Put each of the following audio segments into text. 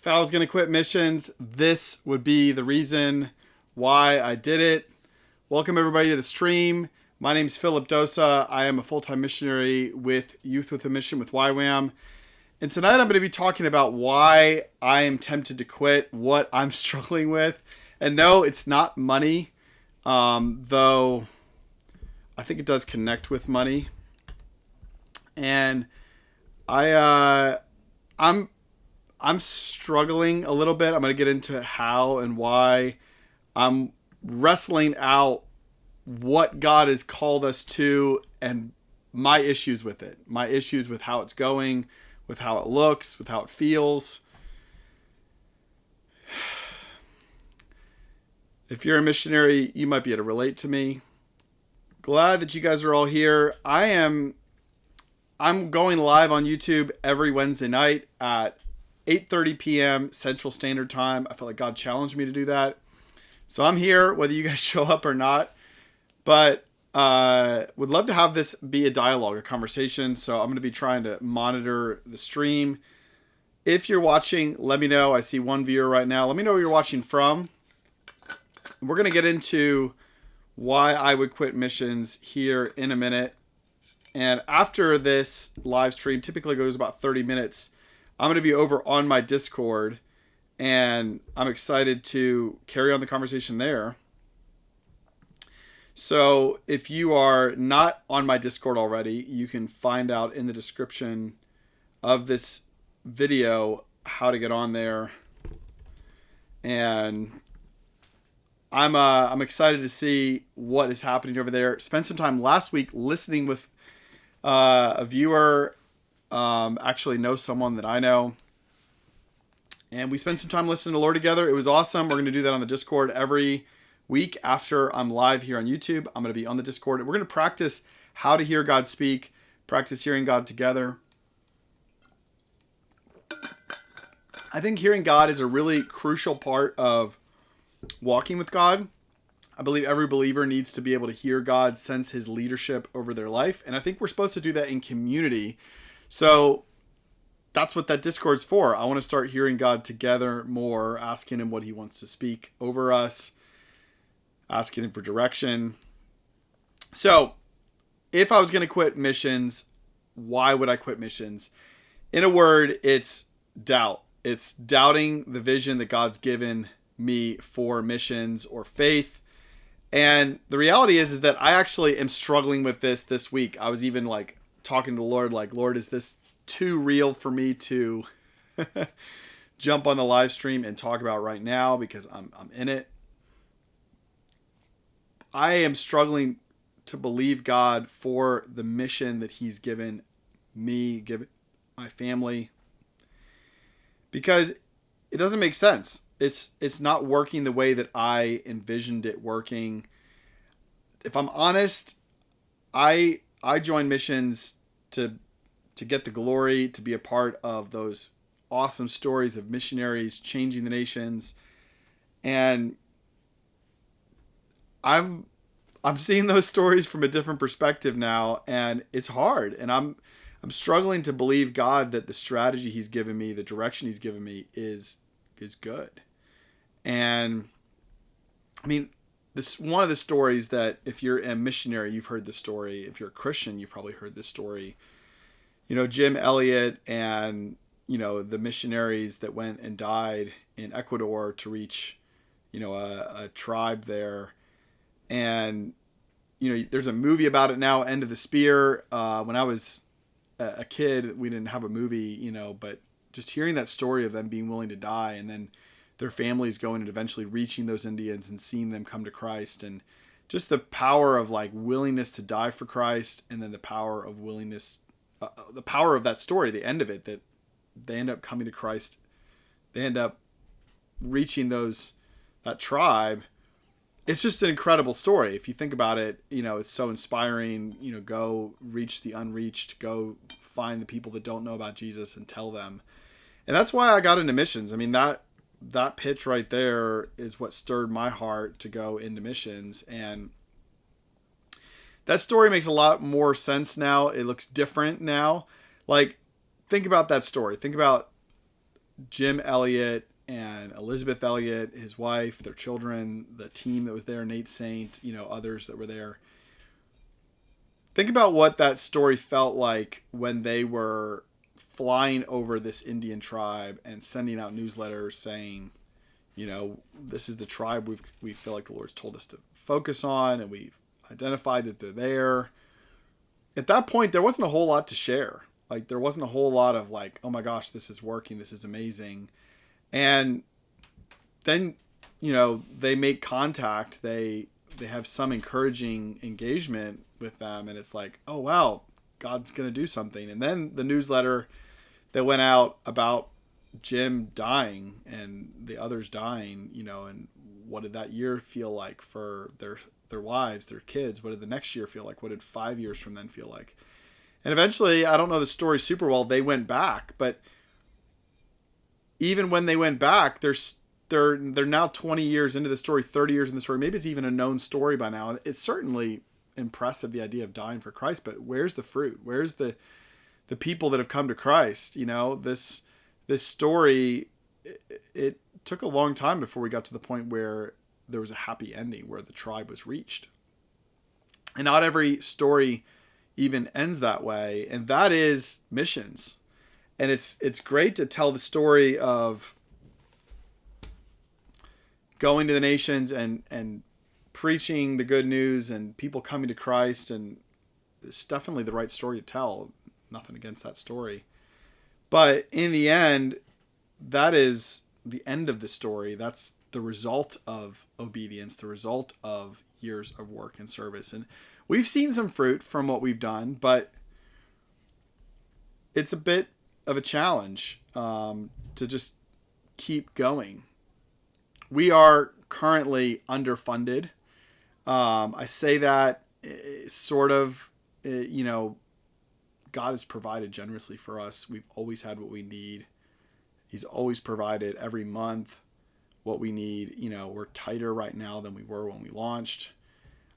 If I was going to quit missions, this would be the reason why I did it. Welcome everybody to the stream. My name is Philip Dosa. I am a full-time missionary with Youth with a Mission with YWAM. And tonight I'm going to be talking about why I am tempted to quit, what I'm struggling with. And no, it's not money, though I think it does connect with money. And I'm struggling a little bit. I'm going to get into how and why. I'm wrestling out what God has called us to and my issues with it. My issues with how it's going, with how it looks, with how it feels. If you're a missionary, you might be able to relate to me. Glad that you guys are all here. I'm going live on YouTube every Wednesday night at 8:30 p.m. Central Standard Time. I felt like God challenged me to do that. So I'm here, whether you guys show up or not. But would love to have this be a dialogue, a conversation. So I'm going to be trying to monitor the stream. If you're watching, let me know. I see one viewer right now. Let me know where you're watching from. We're going to get into why I would quit missions here in a minute. And after this live stream, typically goes about 30 minutes, I'm going to be over on my Discord, and I'm excited to carry on the conversation there. So if you are not on my Discord already, you can find out in the description of this video how to get on there. And I'm excited to see what is happening over there. Spent some time last week listening with a viewer. Actually know someone that I know. And we spent some time listening to the Lord together. It was awesome. We're going to do that on the Discord every week after I'm live here on YouTube. I'm going to be on the Discord. We're going to practice how to hear God speak, practice hearing God together. I think hearing God is a really crucial part of walking with God. I believe every believer needs to be able to hear God, sense his leadership over their life. And I think we're supposed to do that in community. So that's what that Discord's for. I want to start hearing God together more, asking him what he wants to speak over us, asking him for direction. So if I was going to quit missions, why would I quit missions? In a word, it's doubt. It's doubting the vision that God's given me for missions or faith. And the reality is that I actually am struggling with this week. I was even talking to the Lord, Lord, is this too real for me to jump on the live stream and talk about right now because I'm in it. I am struggling to believe God for the mission that he's given me, given my family, because it doesn't make sense. It's not working the way that I envisioned it working. If I'm honest, I joined missions to get the glory, to be a part of those awesome stories of missionaries changing the nations. And I'm seeing those stories from a different perspective now, and it's hard. And I'm struggling to believe God that the strategy he's given me, the direction he's given me is good. And I mean, this one of the stories that if you're a missionary, you've heard the story. If you're a Christian, you've probably heard this story. Jim Elliot and, the missionaries that went and died in Ecuador to reach, a tribe there. And, there's a movie about it now, End of the Spear. When I was a kid, we didn't have a movie, but just hearing that story of them being willing to die and then their families going and eventually reaching those Indians and seeing them come to Christ, and just the power of willingness to die for Christ, and then the power of willingness, the power of that story, the end of it, that they end up coming to Christ. They end up reaching that tribe. It's just an incredible story. If you think about it, it's so inspiring. Go reach the unreached, go find the people that don't know about Jesus and tell them. And that's why I got into missions. I mean, that pitch right there is what stirred my heart to go into missions. And that story makes a lot more sense now. It looks different now. Think about that story. Think about Jim Elliott and Elizabeth Elliott, his wife, their children, the team that was there, Nate Saint, others that were there. Think about what that story felt like when they were flying over this Indian tribe and sending out newsletters saying, this is the tribe we feel like the Lord's told us to focus on, and we've identified that they're there. At that point, there wasn't a whole lot to share. Like, there wasn't a whole lot of like, oh my gosh, this is working. This is amazing. And then, they make contact. They have some encouraging engagement with them. And it's like, oh, wow, God's going to do something. And then the newsletter that went out about Jim dying and the others dying, and what did that year feel like for their wives, their kids? What did the next year feel like? What did 5 years from then feel like? And eventually, I don't know the story super well, they went back. But even when they went back, they're now 20 years into the story, 30 years in the story. Maybe it's even a known story by now. It's certainly impressive, the idea of dying for Christ, but where's the fruit? Where's the people that have come to Christ? This story, it took a long time before we got to the point where there was a happy ending, where the tribe was reached. And not every story even ends that way. And that is missions. And it's great to tell the story of going to the nations and preaching the good news and people coming to Christ. And it's definitely the right story to tell. Nothing against that story. But in the end, that is the end of the story. That's the result of obedience, the result of years of work and service. And we've seen some fruit from what we've done, but it's a bit of a challenge to just keep going. We are currently underfunded. I say that sort of, God has provided generously for us. We've always had what we need. He's always provided every month what we need. We're tighter right now than we were when we launched.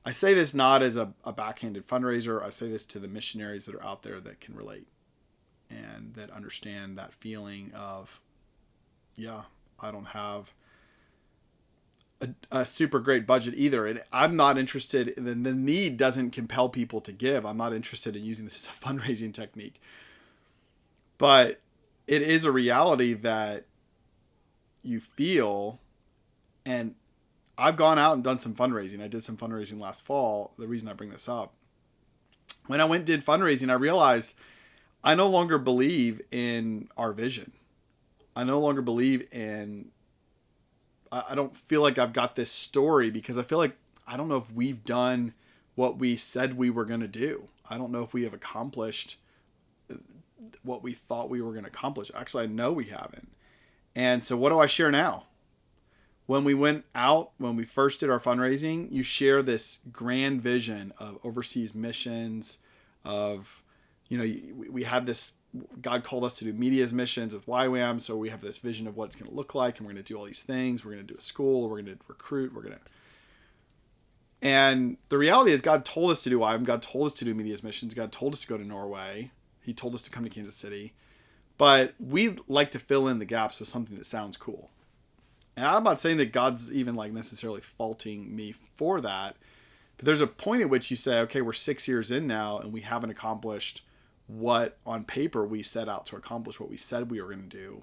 I say this not as a backhanded fundraiser. I say this to the missionaries that are out there that can relate and that understand that feeling of, I don't have a super great budget either. And I'm not interested, the need doesn't compel people to give. I'm not interested in using this as a fundraising technique. But it is a reality that you feel, and I've gone out and done some fundraising. I did some fundraising last fall. The reason I bring this up, when I went and did fundraising, I realized I no longer believe in our vision. I no longer believe in, I don't feel like I've got this story, because I feel like, I don't know if we've done what we said we were going to do. I don't know if we have accomplished what we thought we were going to accomplish. Actually, I know we haven't. And so what do I share now? When we went out, when we first did our fundraising, you share this grand vision of overseas missions, of, we had this, God called us to do media's missions with YWAM. So we have this vision of what it's going to look like, and we're going to do all these things. We're going to do a school. We're going to recruit. And the reality is, God told us to do YWAM. God told us to do media's missions. God told us to go to Norway. He told us to come to Kansas City. But we like to fill in the gaps with something that sounds cool. And I'm not saying that God's even necessarily faulting me for that. But there's a point at which you say, okay, we're 6 years in now, and we haven't accomplished what on paper we set out to accomplish, what we said we were going to do.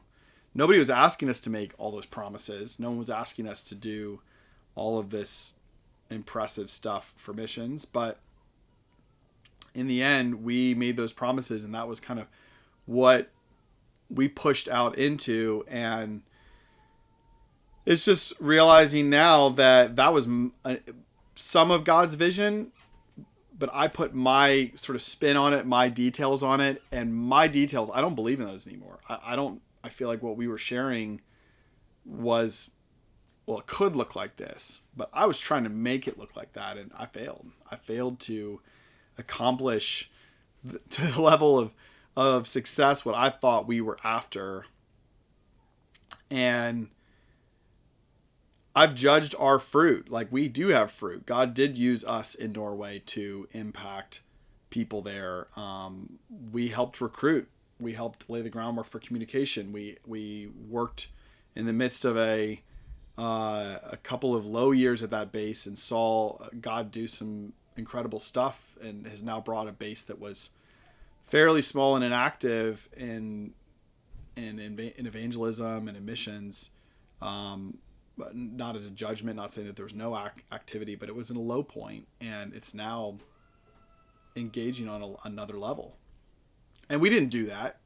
Nobody was asking us to make all those promises. No one was asking us to do all of this impressive stuff for missions. But in the end, we made those promises, and that was kind of what we pushed out into. And it's just realizing now that that was some of God's vision, but I put my sort of spin on it, my details on it, and my details, I don't believe in those anymore. I feel like what we were sharing was, well, it could look like this, but I was trying to make it look like that, and I failed. I failed to accomplish to the level of success what I thought we were after. And I've judged our fruit. Like, we do have fruit. God did use us in Norway to impact people there. We helped recruit we helped lay the groundwork for communication. We worked in the midst of a couple of low years at that base and saw God do some incredible stuff, and has now brought a base that was fairly small and inactive in evangelism and in missions. But not as a judgment, not saying that there was no activity, but it was in a low point, and it's now engaging on another level. And we didn't do that,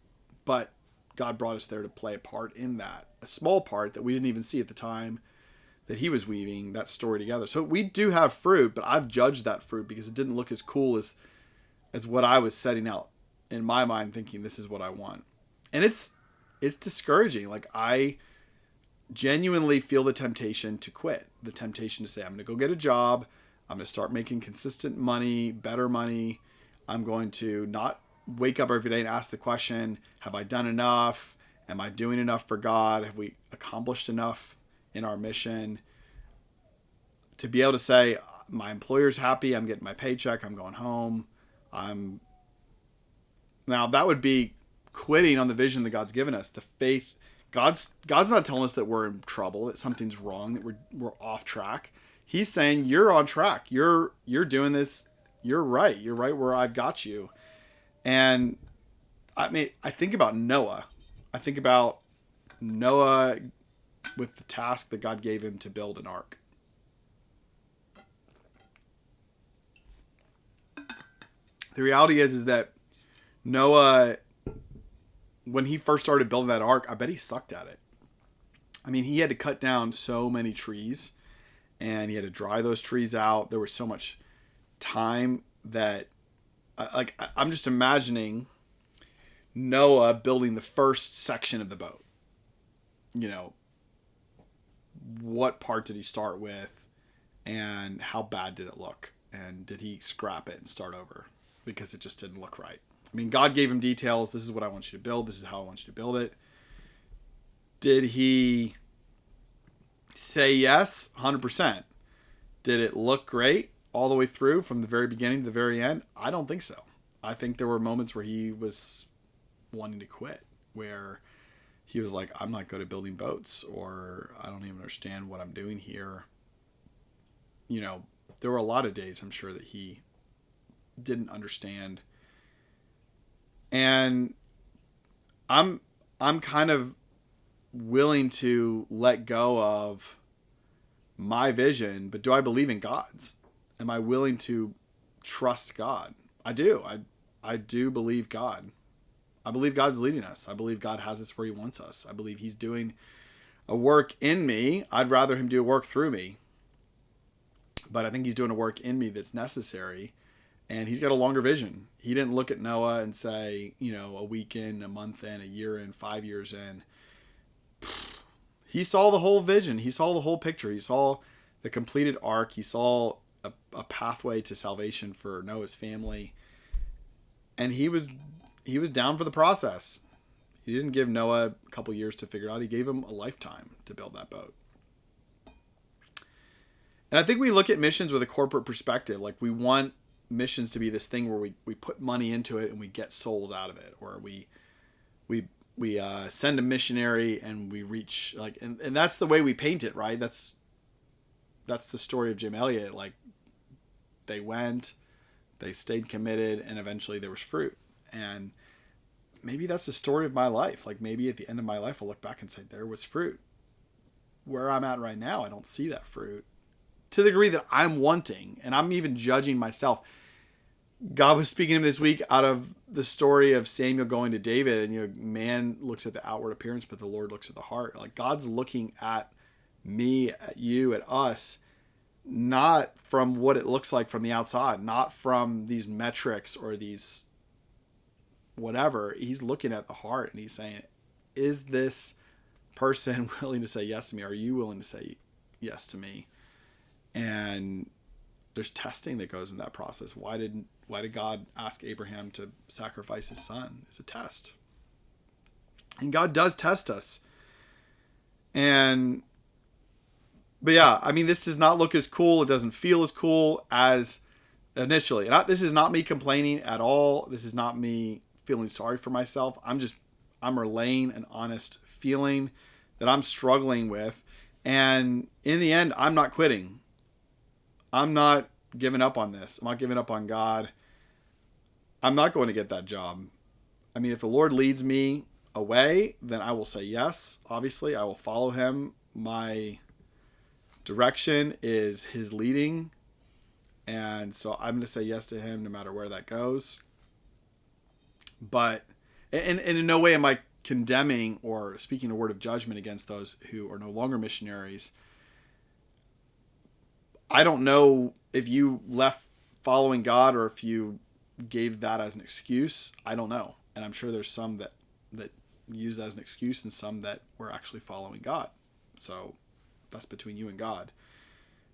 but God brought us there to play a part in that, a small part that we didn't even see at the time that he was weaving that story together. So we do have fruit, but I've judged that fruit because it didn't look as cool as what I was setting out in my mind, thinking this is what I want. And it's discouraging. Like, I genuinely feel the temptation to quit, the temptation to say, I'm going to go get a job. I'm going to start making consistent money, better money. I'm going to not wake up every day and ask the question, have I done enough? Am I doing enough for God? Have we accomplished enough in our mission? To be able to say, my employer's happy, I'm getting my paycheck, I'm going home. Now that would be quitting on the vision that God's given us. The faith, God's not telling us that we're in trouble, that something's wrong, that we're off track. He's saying, you're on track. You're doing this. You're right. You're right where I've got you. And I mean, I think about Noah. I think about Noah with the task that God gave him to build an ark. The reality is that Noah, when he first started building that ark, I bet he sucked at it. I mean, he had to cut down so many trees, and he had to dry those trees out. There was so much time that, I'm just imagining Noah building the first section of the boat. You know, what part did he start with, and how bad did it look? And did he scrap it and start over because it just didn't look right? I mean, God gave him details. This is what I want you to build. This is how I want you to build it. Did he say yes? 100%. Did it look great all the way through from the very beginning to the very end? I don't think so. I think there were moments where he was wanting to quit, where he was like, I'm not good at building boats, or I don't even understand what I'm doing here. You know, there were a lot of days, I'm sure, that he didn't understand. And I'm kind of willing to let go of my vision, but do I believe in God's? Am I willing to trust God? I do. I do believe God. I believe God's leading us. I believe God has us where he wants us. I believe he's doing a work in me. I'd rather him do a work through me. But I think he's doing a work in me that's necessary. And he's got a longer vision. He didn't look at Noah and say, you know, a week in, a month in, a year in, 5 years in. He saw the whole vision. He saw the whole picture. He saw the completed ark. He saw a pathway to salvation for Noah's family. And he was down for the process. He didn't give Noah a couple years to figure it out. He gave him a lifetime to build that boat. And I think we look at missions with a corporate perspective. Like, we want missions to be this thing where we put money into it and we get souls out of it, or we send a missionary and we reach, like, and that's the way we paint it, right? That's the story of Jim Elliot. Like, they went, they stayed committed, and eventually there was fruit. And maybe that's the story of my life. Like, maybe at the end of my life, I'll look back and say, there was fruit. Where I'm at right now, I don't see that fruit to the degree that I'm wanting, and I'm even judging myself. God was speaking to me this week out of the story of Samuel going to David, and, you know, man looks at the outward appearance, but the Lord looks at the heart. Like, God's looking at me, at you, at us, not from what it looks like from the outside, not from these metrics or these whatever. He's looking at the heart, and he's saying, is this person willing to say yes to me? Are you willing to say yes to me? And there's testing that goes in that process. Why did God ask Abraham to sacrifice his son? It's a test. And God does test us. But yeah, I mean, this does not look as cool. It doesn't feel as cool as initially. And this is not me complaining at all. This is not me feeling sorry for myself. I'm relaying an honest feeling that I'm struggling with. And in the end, I'm not quitting. I'm not giving up on this. I'm not giving up on God. I'm not going to get that job. I mean, if the Lord leads me away, then I will say yes. Obviously, I will follow him. My direction is his leading. And so I'm going to say yes to him no matter where that goes. But, and in no way am I condemning or speaking a word of judgment against those who are no longer missionaries. I don't know if you left following God or if you gave that as an excuse. I don't know. And I'm sure there's some that use that as an excuse and some that were actually following God. So that's between you and God.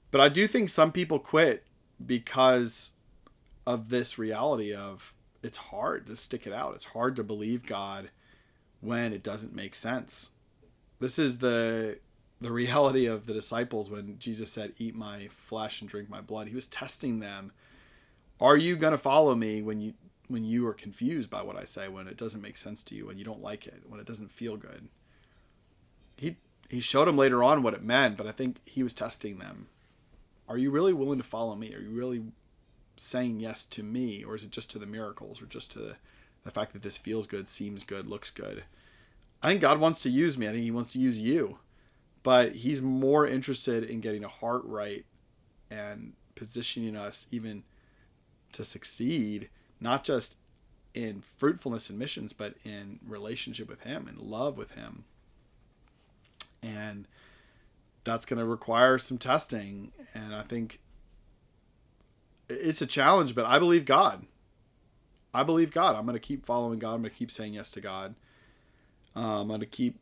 But I do think some people quit because of this reality of it's hard to stick it out. It's hard to believe God when it doesn't make sense. This is the reality of the disciples when Jesus said, "Eat my flesh and drink my blood." He was testing them. Are you going to follow me when you are confused by what I say, when it doesn't make sense to you, when you don't like it, when it doesn't feel good? He showed them later on what it meant, but I think he was testing them. Are you really willing to follow me? Are you really saying yes to me? Or is it just to the miracles, or just to the fact that this feels good, seems good, looks good? I think God wants to use me. I think he wants to use you. But he's more interested in getting a heart right and positioning us even to succeed, not just in fruitfulness and missions, but in relationship with him and love with him. And that's going to require some testing. And I think it's a challenge, but I believe God. I'm going to keep following God. I'm going to keep saying yes to God. I'm going to keep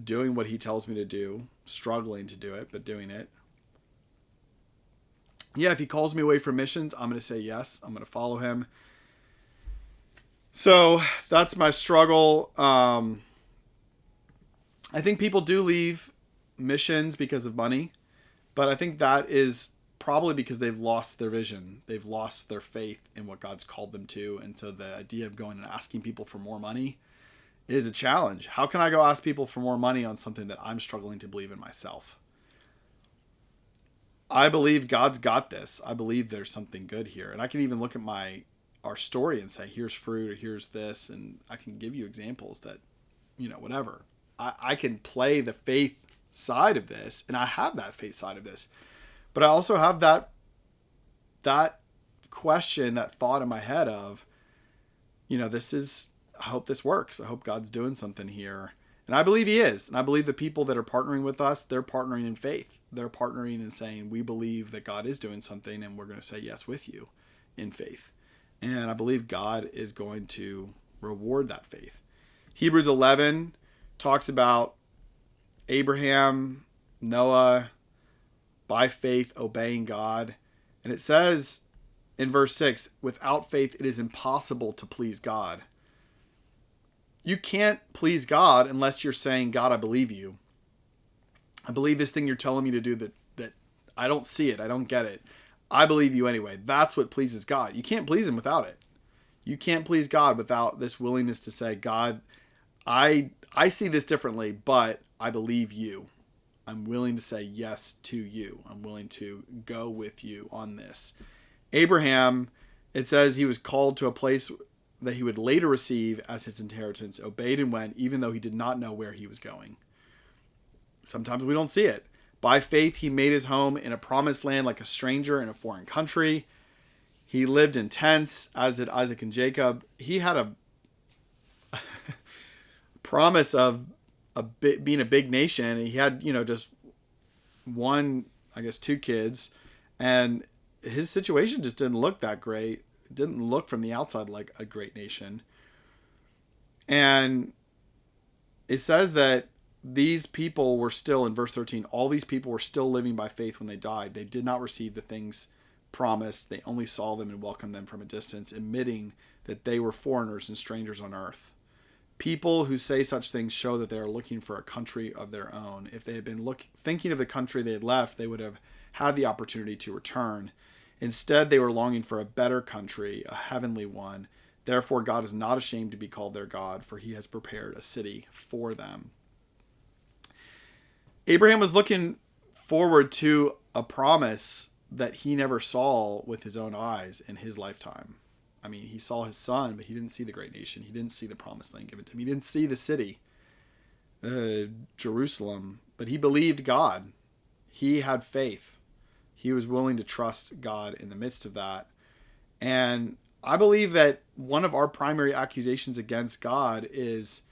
doing what he tells me to do, struggling to do it, but doing it. Yeah, if he calls me away from missions, I'm going to say yes. I'm going to follow him. So that's my struggle. I think people do leave missions because of money, but I think that is probably because they've lost their vision. They've lost their faith in what God's called them to. And so the idea of going and asking people for more money is a challenge. How can I go ask people for more money on something that I'm struggling to believe in myself? I believe God's got this. I believe there's something good here. And I can even look at our story and say, here's fruit, or here's this. And I can give you examples that, whatever. I can play the faith side of this, and I have that faith side of this. But I also have that question, that thought in my head of, I hope this works. I hope God's doing something here. And I believe he is. And I believe the people that are partnering with us, they're partnering in faith. They're partnering and saying, we believe that God is doing something, and we're going to say yes with you in faith. And I believe God is going to reward that faith. Hebrews 11 talks about Abraham, Noah, by faith obeying God. And it says in verse 6, without faith it is impossible to please God. You can't please God unless you're saying, God, I believe you. I believe this thing you're telling me to do that I don't see it. I don't get it. I believe you anyway. That's what pleases God. You can't please him without it. You can't please God without this willingness to say, God, I see this differently, but I believe you. I'm willing to say yes to you. I'm willing to go with you on this. Abraham, it says he was called to a place that he would later receive as his inheritance, obeyed and went, even though he did not know where he was going. Sometimes we don't see it. By faith, he made his home in a promised land like a stranger in a foreign country. He lived in tents, as did Isaac and Jacob. He had a promise of being a big nation. He had, just two kids, and his situation just didn't look that great. It didn't look from the outside like a great nation. And it says that these people were still, in verse 13, all these people were still living by faith when they died. They did not receive the things promised. They only saw them and welcomed them from a distance, admitting that they were foreigners and strangers on earth. People who say such things show that they are looking for a country of their own. If they had been thinking of the country they had left, they would have had the opportunity to return. Instead, they were longing for a better country, a heavenly one. Therefore, God is not ashamed to be called their God, for he has prepared a city for them. Abraham was looking forward to a promise that he never saw with his own eyes in his lifetime. I mean, he saw his son, but he didn't see the great nation. He didn't see the promised land given to him. He didn't see the city, Jerusalem, but he believed God. He had faith. He was willing to trust God in the midst of that. And I believe that one of our primary accusations against God is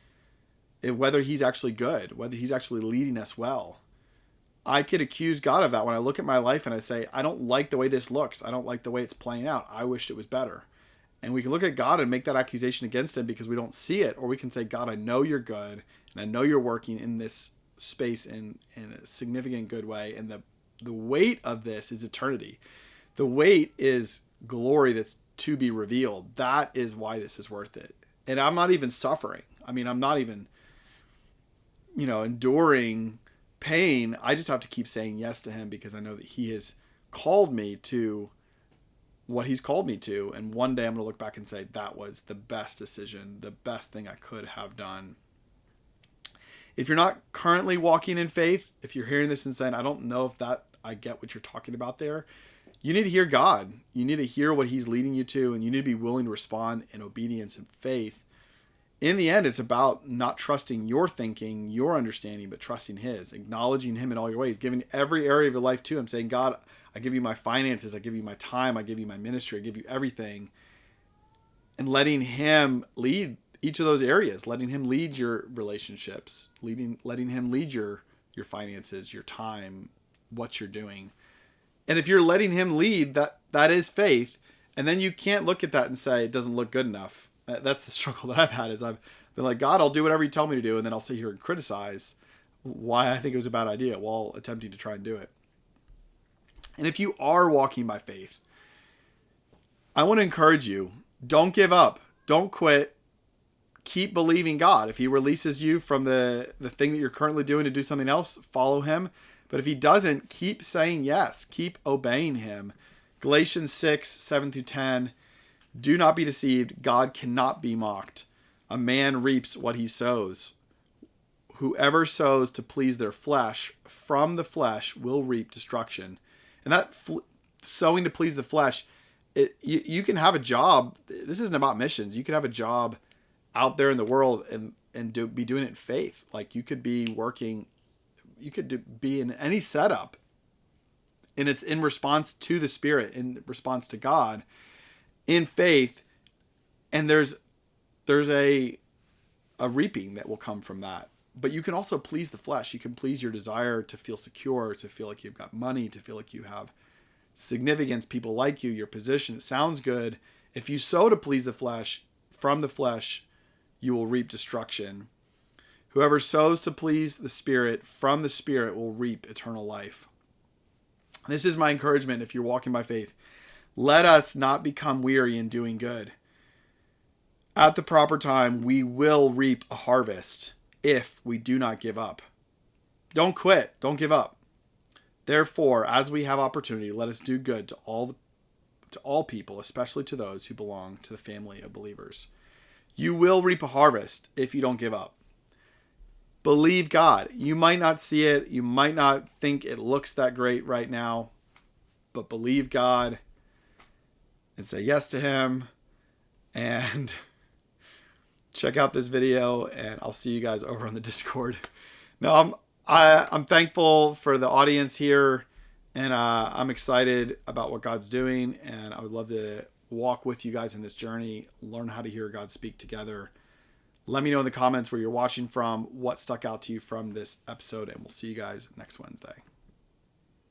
whether he's actually good, whether he's actually leading us well. I could accuse God of that when I look at my life and I say, I don't like the way this looks. I don't like the way it's playing out. I wish it was better. And we can look at God and make that accusation against him because we don't see it. Or we can say, God, I know you're good and I know you're working in this space in a significant good way. And the weight of this is eternity. The weight is glory that's to be revealed. That is why this is worth it. And I'm not even suffering. I mean, I'm not even, enduring pain. I just have to keep saying yes to him because I know that he has called me to what he's called me to. And one day I'm going to look back and say, that was the best decision, the best thing I could have done. If you're not currently walking in faith, if you're hearing this and saying, I don't know if I get what you're talking about there, you need to hear God. You need to hear what he's leading you to, and you need to be willing to respond in obedience and faith. In the end, it's about not trusting your thinking, your understanding, but trusting his, acknowledging him in all your ways, giving every area of your life to him, saying, God, I give you my finances, I give you my time, I give you my ministry, I give you everything. And letting him lead each of those areas, letting him lead your relationships, letting him lead your finances, your time, what you're doing. And if you're letting him lead, that is faith. And then you can't look at that and say, it doesn't look good enough. That's the struggle that I've had is I've been like, God, I'll do whatever you tell me to do. And then I'll sit here and criticize why I think it was a bad idea while attempting to try and do it. And if you are walking by faith, I want to encourage you, don't give up. Don't quit. Keep believing God. If he releases you from the thing that you're currently doing to do something else, follow him. But if he doesn't, keep saying yes. Keep obeying him. Galatians 6, 7 through 10. Do not be deceived. God cannot be mocked. A man reaps what he sows. Whoever sows to please their flesh, from the flesh will reap destruction. And that sowing to please the flesh, you can have a job. This isn't about missions. You could have a job out there in the world and be doing it in faith. Like you could be working, you could be in any setup, and it's in response to the Spirit, in response to God, in faith, and there's a reaping that will come from that. But you can also please the flesh. You can please your desire to feel secure, to feel like you've got money, to feel like you have significance, people like you, your position. It sounds good. If you sow to please the flesh, from the flesh, you will reap destruction. Whoever sows to please the Spirit, from the Spirit will reap eternal life. This is my encouragement if you're walking by faith. Let us not become weary in doing good. At the proper time, we will reap a harvest if we do not give up. Don't quit. Don't give up. Therefore, as we have opportunity, let us do good to all people, especially to those who belong to the family of believers. You will reap a harvest if you don't give up. Believe God. You might not see it. You might not think it looks that great right now, but believe God and say yes to him, and check out this video, and I'll see you guys over on the Discord. No, I'm thankful for the audience here, and I'm excited about what God's doing, and I would love to walk with you guys in this journey, learn how to hear God speak together. Let me know in the comments where you're watching from, what stuck out to you from this episode, and we'll see you guys next Wednesday.